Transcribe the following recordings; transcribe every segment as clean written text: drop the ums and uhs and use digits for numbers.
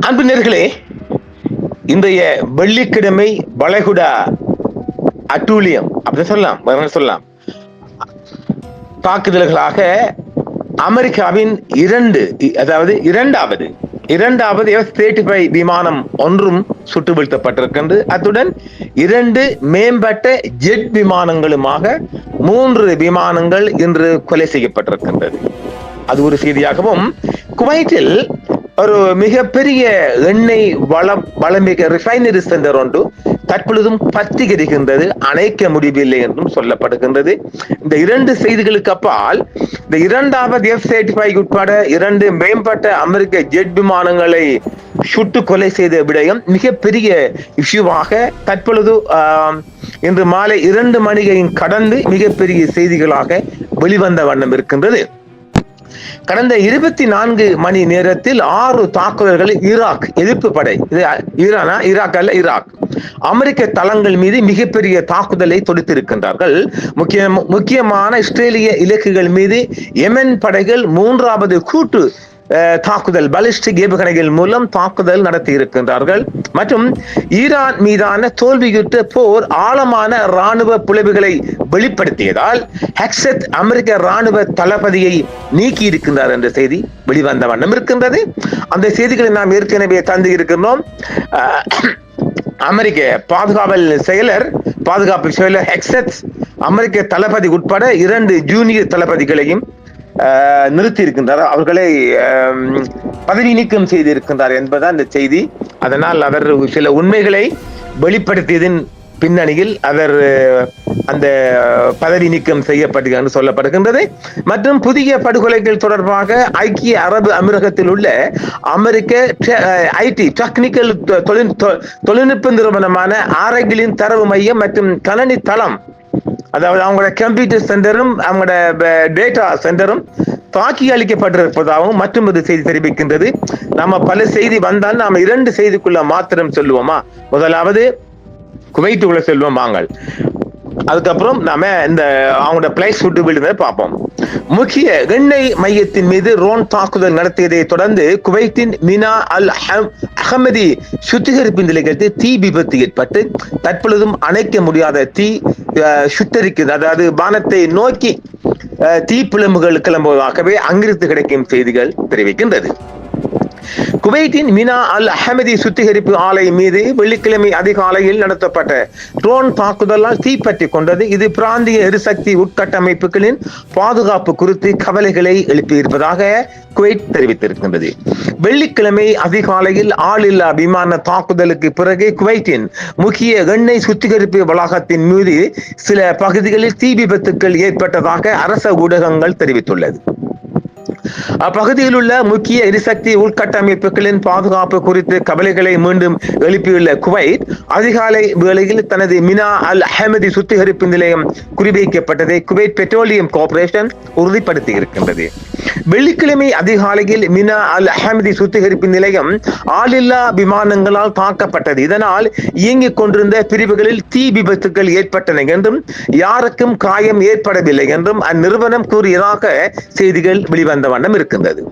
அன்பு நேயர்களே, இன்றைய வெள்ளிக்கிழமை வளைகுடா அட்டூழியம் அப்படின்னு சொல்லலாம் தாக்குதல்களாக அமெரிக்காவின் இரண்டாவது F-35 விமானம் ஒன்றும் சுட்டு வீழ்த்தப்பட்டிருக்கின்றது. அத்துடன் 2 மேம்பட்ட ஜெட் விமானங்களுமாக 3 விமானங்கள் இன்று கொலை செய்யப்பட்டிருக்கின்றது. அது ஒரு செய்தியாகவும், குவைத்தில் ஒரு மிகப்பெரிய எண்ணெய் வளமிக ரிஃபைனரி சென்டர் ஒன்று தற்பொழுதும் பற்றிக்கிருக்கின்றது, அணைக்க முடியவில்லை என்றும் சொல்லப்படுகின்றது. இந்த 2 செய்திகளுக்கு அப்பால் இந்த இரண்டாவது F-35 உட்பட 2 மேம்பட்ட அமெரிக்க ஜெட் விமானங்களை சுட்டு கொலை செய்த விடயம் மிகப்பெரிய இஷ்யூவாக தற்பொழுது இன்று மாலை 2 மணியையும் கடந்து மிகப்பெரிய செய்திகளாக வெளிவந்த வண்ணம் இருக்கின்றது. கடந்த 24 மணி நேரத்தில் 6 தாக்குதல்களை ஈராக் எதிர்ப்பு படை, ஈராக் அமெரிக்க தளங்கள் மீது மிகப்பெரிய தாக்குதலை தொடுத்திருக்கின்றார்கள். முக்கியமான இஸ்ரேலிய இலக்குகள் மீது யெமன் படைகள் 3வது கூட்டு தாக்குதல் பாலிஸ்டிக் ஏவுகணைகள் மூலம் தாக்குதல் நடத்தி இருக்கின்றார்கள். மற்றும் ஈரான் மீதான தோல்வியுற்ற போர் ஆழமான ராணுவ பிளவுகளை வெளிப்படுத்தியதால் ஹெக்ஸத் அமெரிக்க ராணுவ தளபதியை நீக்கி இருக்கின்றார் என்ற செய்தி வெளிவந்த வண்ணம் இருக்கின்றது. அந்த செய்திகளை நாம் ஏற்கனவே தந்து இருக்கின்றோம். அமெரிக்க பாதுகாப்பு செயலர் ஹெக்ஸத் அமெரிக்க தளபதி உட்பட 2 ஜூனியர் தளபதிகளையும் நிறுத்தி இருக்கின்றார், அவர்களை பதவி நீக்கம் செய்திருக்கின்றார் என்பதுதான் இந்த செய்தி. அதனால் அவர் சில உண்மைகளை வெளிப்படுத்தியதின் பின்னணியில் அவர் அந்த பதவி நீக்கம் செய்யப்பட்டு சொல்லப்படுகின்றது. மற்றும் புதிய படுகொலைகள் தொடர்பாக ஐக்கிய அரபு அமீரகத்தில் உள்ள அமெரிக்க ஐடி டெக்னிக்கல் தொழில்நுட்ப நிறுவனமான ஆரகிலின் தரவு மையம் மற்றும் கணனி தளம், அதாவது அவங்களோட கம்ப்யூட்டர் சென்டரும் அவங்களோட டேட்டா சென்டரும் தாக்கி அளிக்கப்பட்டிருப்பதாகவும் மற்றும் ஒரு செய்தி தெரிவிக்கின்றது. நம்ம பல செய்தி வந்தால் நாம 2 செய்திக்குள்ள மாத்திரம் சொல்லுவோமா? முதலாவது குவைட்டுக்குள்ள செல்வோம் வாங்கள், அதுக்கப்புறம் நாம இந்த அவங்களோட பிளேஸ் சுட்டு வீழ்ந்ததை பார்ப்போம். முக்கிய எண்ணெய் மையத்தின் மீது ரோன் தாக்குதல் நடத்தியதை தொடர்ந்து குவைத்தின் மினா அல் அகமதி சுத்திகரிப்பு நிலையத்தில் தீ விபத்து ஏற்பட்டு தற்பொழுதும் அணைக்க முடியாத தீ சுட்டரிக்கிறது. அதாவது வானத்தை நோக்கி தீப்பிழம்புகள் கிளம்புவதாகவே அங்கிருந்து கிடைக்கும் செய்திகள் தெரிவிக்கின்றது. குவைத்தின் மினா அல் அஹமதி சுத்திகரிப்பு ஆலை மீது வெள்ளிக்கிழமை அதிகாலையில் நடத்தப்பட்ட ட்ரோன் தாக்குதலால் தீப்பற்றி கொண்டது. இது பிராந்திய எரிசக்தி உட்கட்டமைப்புகளின் பாதுகாப்பு குறித்து கவலைகளை எழுப்பியிருப்பதாக குவைத் தெரிவித்திருக்கின்றது. வெள்ளிக்கிழமை அதிகாலையில் ஆளில்லா விமான தாக்குதலுக்கு பிறகு குவைத்தின் முக்கிய எண்ணெய் சுத்திகரிப்பு வளாகத்தின் மீது சில பகுதிகளில் தீ விபத்துக்கள் ஏற்பட்டதாக அரச ஊடகங்கள் தெரிவித்துள்ளது. அப்பகுதியில் உள்ள முக்கிய எரிசக்தி உள்கட்டமைப்புகளின் பாதுகாப்பு குறித்து கவலைகளை மீண்டும் எழுப்பியுள்ள குவைத் அதிகாலை வேளையில் தனது மினா அல் அஹமதி சுத்திகரிப்பு நிலையம் குறிவைக்கப்பட்டதை குவைத் பெட்ரோலியம் கார்ப்பரேஷன் உறுதிப்படுத்தி இருக்கின்றது. வெள்ளிக்கிழமை அதிகாலையில் மினா அல் அஹமதி சுத்திகரிப்பு நிலையம் ஆளில்லா விமானங்களால் தாக்கப்பட்டது. இதனால் இயங்கிக் கொண்டிருந்த பிரிவுகளில் தீ விபத்துக்கள் ஏற்பட்டன என்றும் யாருக்கும் காயம் ஏற்படவில்லை என்றும் அந்நிறுவனம் கூறியதாக செய்திகள் வெளிவந்த வண்ணம் இருக்கின்றது.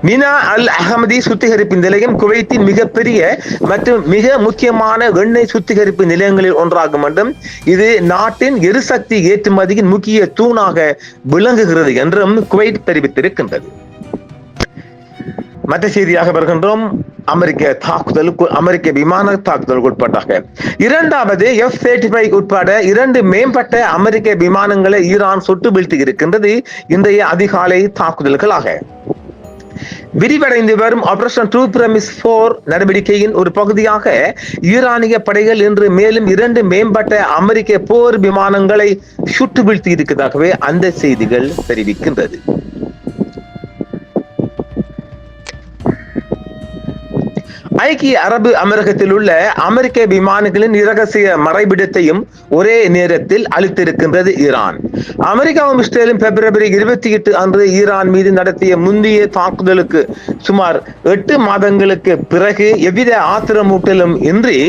மினா அல் அஹமதி சுத்திகரிப்பு நிலையம் குவைத்தின் மிகப்பெரிய மற்றும் மிக முக்கியமான எண்ணெய் சுத்திகரிப்பு நிலையங்களில் ஒன்றாகும் என்றும் இது நாட்டின் எரிசக்தி ஏற்றுமதியின் முக்கிய தூணாக விளங்குகிறது என்றும் குவைத் தெரிவித்திருக்கின்றது. மற்ற செய்தியாக வருகின்றோம். அமெரிக்க விமான தாக்குதலுக்கு உட்பட்டாக இரண்டாவது F-35 உட்பட 2 மேம்பட்ட அமெரிக்க விமானங்களை ஈரான் சுட்டு வீழ்த்தி இருக்கின்றது. இன்றைய அதிகாலை தாக்குதல்களாக விரிவடைந்து வரும் ஆபரேஷன் ட்ரூ பிரமிஸ் 4 நடவடிக்கையின் ஒரு பகுதியாக ஈரானிய படைகள் இன்று மேலும் 2 மேம்பட்ட அமெரிக்க போர் விமானங்களை சுட்டு வீழ்த்தி இருக்கிறதாகவே அந்த செய்திகள் தெரிவிக்கின்றது. ஐக்கிய அரபு அமீரகத்தில் உள்ள அமெரிக்க விமானிகளின் இரகசிய மறைவிடத்தையும் ஒரே நேரத்தில் அளித்திருக்கின்றது ஈரான். அமெரிக்காவும் இஸ்ரேலும் பிப்ரவரி 28 அன்று ஈரான் மீது நடத்திய முந்தைய தாக்குதலுக்கு சுமார் 8 மாதங்களுக்கு பிறகு எவ்வித ஆத்திரமூட்டலும் இன்றி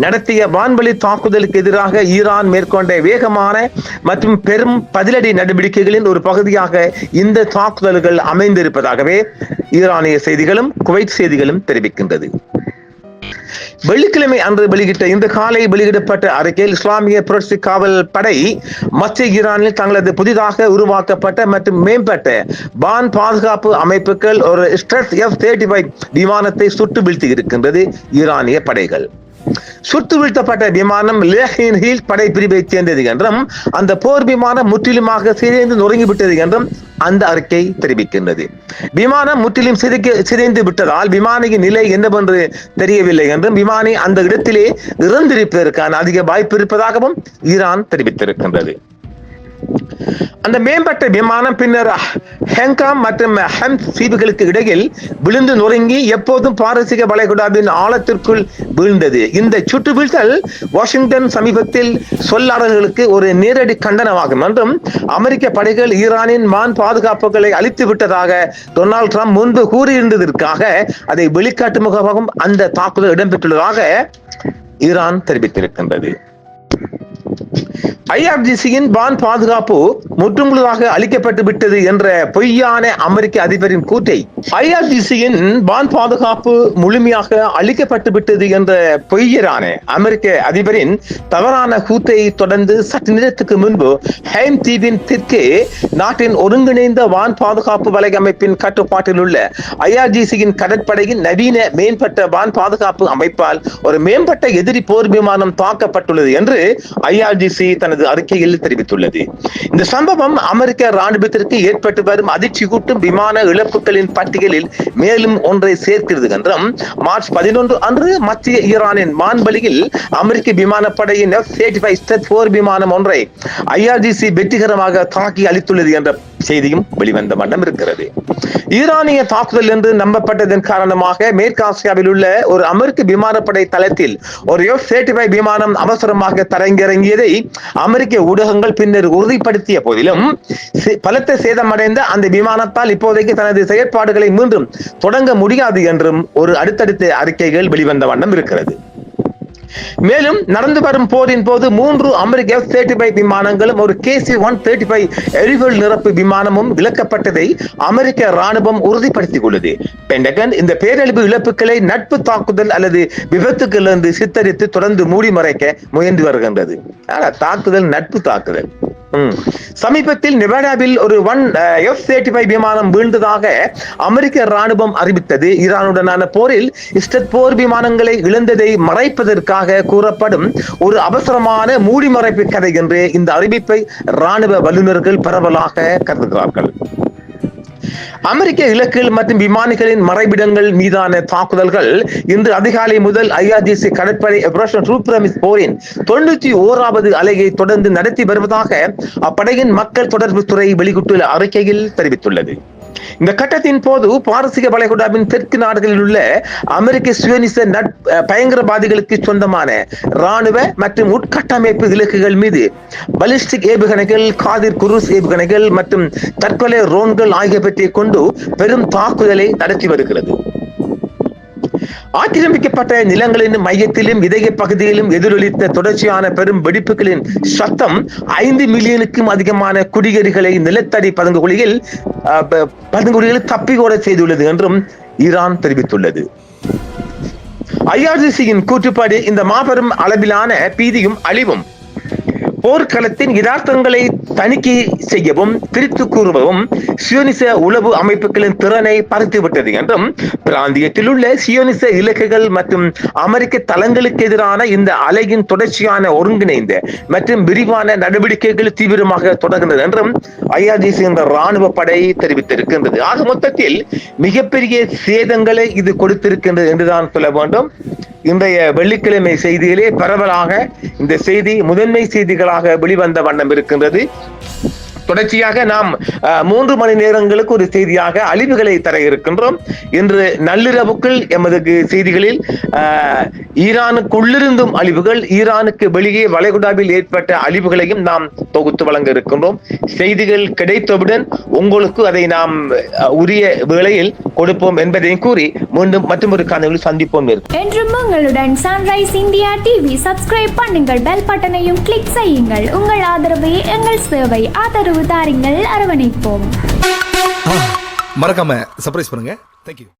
நடத்திய வான்வழி தாக்குதலுக்கு எதிராக ஈரான் மேற்கொண்ட வேகமான மற்றும் பெரும் பதிலடி நடவடிக்கைகளின் ஒரு பகுதியாக இந்த தாக்குதல்கள் அமைந்திருப்பதாகவே ஈரானிய செய்திகளும் குவைத் செய்திகளும் தெரிவிக்கின்றது. வெள்ளிக்கிழமை அன்று வெளியிட்ட இந்த காலை வெளியிடப்பட்ட அறிக்கையில் இஸ்லாமிய புரட்சி காவல் படை மத்திய ஈரானில் தங்களது புதிதாக உருவாக்கப்பட்ட மற்றும் மேம்பட்ட வான் பாதுகாப்பு அமைப்புகள் ஒரு ஸ்ட்ரெஸ் F-35 விமானத்தை சுட்டு வீழ்த்தி இருக்கின்றது. ஈரானிய படைகள் சுட்டு வீழ்த்தப்பட்ட விமானம் லேஹின் ஹீல் படைப்பிரிவை சேர்ந்தது என்றும் அந்த போர் விமானம் முற்றிலுமாக சிதைந்து நொறுங்கிவிட்டது என்றும் அந்த அறிக்கை தெரிவிக்கின்றது. விமானம் முற்றிலும் சிதைந்து விட்டதால் விமானியின் நிலை என்னவென்று தெரியவில்லை என்றும் விமானி அந்த இடத்திலே இறந்திருப்பதற்கான அதிக வாய்ப்பு இருப்பதாகவும் ஈரான் தெரிவித்திருக்கின்றது. அந்த மேம்பட்ட விமானம் பின்னர் ஹெங்காம் மற்றும் ஹம்ஸ் தீவுகளுக்கு இடையில் விழுந்து நொறுங்கி எப்போதும் பாரசீக வளைகுடாவின் ஆழத்திற்குள் வீழ்ந்தது. இந்த சுட்டு வீழ்த்தல் வாஷிங்டன் சமீபத்தில் சொல்லாடல்களுக்கு ஒரு நேரடி கண்டனமாகும் என்றும் அமெரிக்க படைகள் ஈரானின் வான் பாதுகாப்புகளை அழித்து விட்டதாக டொனால்ட் ட்ரம்ப் முன்பு கூறியிருந்ததற்காக அதை வெளிக்காட்டும் முகமாகவும் அந்த தாக்குதல் இடம்பெற்றுள்ளதாக ஈரான் தெரிவித்திருக்கின்றது. IRGCயின் வான் பாதுகாப்பு முற்றுமுழுதாக அளிக்கப்பட்டு விட்டது என்ற பொய்யான அமெரிக்க அதிபரின் கூற்றை IRGCயின் வான் பாதுகாப்பு முழுமையாக அளிக்கப்பட்டு விட்டது என்ற பொய்யரான அமெரிக்க அதிபரின் தவறான கூற்றை தொடர்ந்து சற்று நேரத்துக்கு முன்பு ஹைம் தீவின் தெற்கே நாட்டின் ஒருங்கிணைந்த வான் பாதுகாப்பு வலையமைப்பின் கட்டுப்பாட்டில் உள்ள IRGCயின் கடற்படையின் நவீன மேம்பட்ட வான் பாதுகாப்பு அமைப்பால் ஒரு மேம்பட்ட எதிரி போர் விமானம் தாக்கப்பட்டுள்ளது என்று IRGC தனது அறிக்கையில் தெரிவித்துள்ளது. இந்த சம்பவம் அமெரிக்க ராணுவத்திற்கு ஏற்பட்டு வரும் அதிர்ச்சி கூட்டும் விமான இழப்புகளின் பட்டியலில் மேலும் ஒன்றை சேர்க்கிறது என்றும் மார்ச் 11 அன்று மத்திய ஈரானின் வான்வெளியில் அமெரிக்க விமானப்படையின் F-35 போர் விமானம் ஒன்றை IRGC வெற்றிகரமாக தாக்கி அளித்துள்ளது என்ற செய்தியும் வெளிவந்த வண்ணம் இருக்கிறது. ஈரானிய தாக்குதல் என்று நம்பப்பட்டதன் காரணமாக மேற்காசியாவில் உள்ள ஒரு அமெரிக்க விமானப்படை தளத்தில் ஒரு F-35 விமானம் அவசரமாக தரையிறங்கியதை அமெரிக்க ஊடகங்கள் பின்னர் உறுதிப்படுத்திய போதிலும் பலத்த சேதமடைந்த அந்த விமானத்தால் இப்போதைக்கு தனது செயற்பாடுகளை மீண்டும் தொடங்க முடியாது என்றும் ஒரு அடுத்தடுத்த அறிக்கைகள் வெளிவந்த வண்ணம் இருக்கிறது. மேலும் நடந்து வரும் போரின் போது 3 அமெரிக்க F-35 விமானங்களும் ஒரு KC-135 எரிபொருள் நிரப்பு விமானமும் இழக்கப்பட்டதை அமெரிக்க ராணுவம் உறுதிப்படுத்திக் கொண்டது. பென்டகன் இந்த பேரழிவு இழப்புகளை நட்பு தாக்குதல் அல்லது விபத்துக்களிலிருந்து சித்தரித்து தொடர்ந்து மூடி மறைக்க முயன்று வருகின்றது. தாக்குதல் நட்பு தாக்குதல். சமீபத்தில் நெவாடாவில் ஒரு F-35 விமானம் வீழ்ந்ததாக அமெரிக்க ராணுவம் அறிவித்தது. ஈரானுடனான போரில் இஸ்ரேல் போர் விமானங்களை இழந்ததை மறைப்பதற்காக கூறப்படும் ஒரு அவசரமான மூடிமறைப்பு கதை என்று இந்த அறிவிப்பை ராணுவ வல்லுநர்கள் பரவலாக கருதுகிறார்கள். அமெரிக்க இலக்குகள் மற்றும் விமானிகளின் மறைவிடங்கள் மீதான தாக்குதல்கள் இன்று அதிகாலை முதல் IRGC கடற்படை ஆபரேஷன் ட்ரூ பிரமிஸ் போரின் 91வது அலையை தொடர்ந்து நடத்தி வருவதாக அப்படையின் மக்கள் தொடர்பு துறை வெளியிட்டுள்ள அறிக்கையில் தெரிவித்துள்ளது. இந்த கட்டத்தின் போது பாரசீக வளைகுடாவின் தெற்கு நாடுகளில் உள்ள அமெரிக்க சுயனிச பயங்கரவாதிகளுக்கு சொந்தமான ராணுவ மற்றும் உட்கட்டமைப்பு இலக்குகள் மீது பலிஸ்டிக் ஏவுகணைகள், காதிர் குரூஸ் ஏவுகணைகள் மற்றும் தற்கொலை ரோன்கள் ஆகியவற்றை கொண்டு பெரும் தாக்குதலை நடத்தி வருகிறது. ஆக்கிரமிக்கப்பட்ட நிலங்களின் மையத்திலும் இதய பகுதியிலும் எதிரொலித்த தொடர்ச்சியான பெரும் வெடிப்புகளின் சத்தம் 5 மில்லியனுக்கும் அதிகமான குடியேறிகளை நிலத்தடி பதுங்குகுழியில் தப்பியோட செய்துள்ளது என்றும் ஈரான் தெரிவித்துள்ளது. IRGCயின் கூற்றுப்படி இந்த மாபெரும் அளவிலான பீதியும் அழிவும் போர்க்களத்தின் யதார்த்தங்களை தணிக்கை செய்யவும் பிரித்து கூறுவதும் சியோனிச உளவு அமைப்புகளின் திறனை பறித்துவிட்டது என்றும் பிராந்தியத்தில் உள்ள சியோனிச இலக்குகள் மற்றும் அமெரிக்க தளங்களுக்கு எதிரான இந்த அலையின் தொடர்ச்சியான ஒருங்கிணைந்த மற்றும் விரிவான நடவடிக்கைகள் தீவிரமாக தொடர்கின்றது என்றும் IRGC என்ற ராணுவ படை தெரிவித்திருக்கின்றது. ஆக மொத்தத்தில் மிகப்பெரிய சேதங்களை இது கொடுத்திருக்கின்றது என்றுதான் சொல்ல வேண்டும். இன்றைய வெள்ளிக்கிழமை செய்தியிலே பரவலாக இந்த செய்தி முதன்மை செய்திகளாக வெளிவந்த வண்ணம் இருக்கின்றது. தொடர்ச்சியாக நாம் 3 மணி நேரங்களுக்கு ஒரு செய்தியாக அழிவுகளை தர இருக்கின்றோம். இன்று நள்ளிரவுக்குள் எமது செய்திகளில் ஈரானுக்குள்ளிருந்தும் அழிவுகள், ஈரானுக்கு வெளியே வளைகுடாவில் ஏற்பட்ட அழிவுகளையும் நாம் தொகுத்து வழங்க இருக்கின்றோம். செய்திகள் கிடைத்தவுடன் உங்களுக்கு அதை நாம் உரிய வேளையில் கொடுப்போம் என்பதையும் கூறி மீண்டும் மற்றொரு காணொளியில் சந்திப்போம். என்றும் உங்களுடன் சன்ரைஸ் இந்தியா டிவி. சப்ஸ்கிரைப் பண்ணுங்கள், பெல் பட்டனையும் கிளிக் செய்யுங்கள். உங்கள் ஆதரவே எங்கள் சேவை. ஆதரவு தாருங்கள், அரவணைப்போம். மறக்காம சர்ப்ரைஸ் பண்ணுங்க. தேங்க்யூ.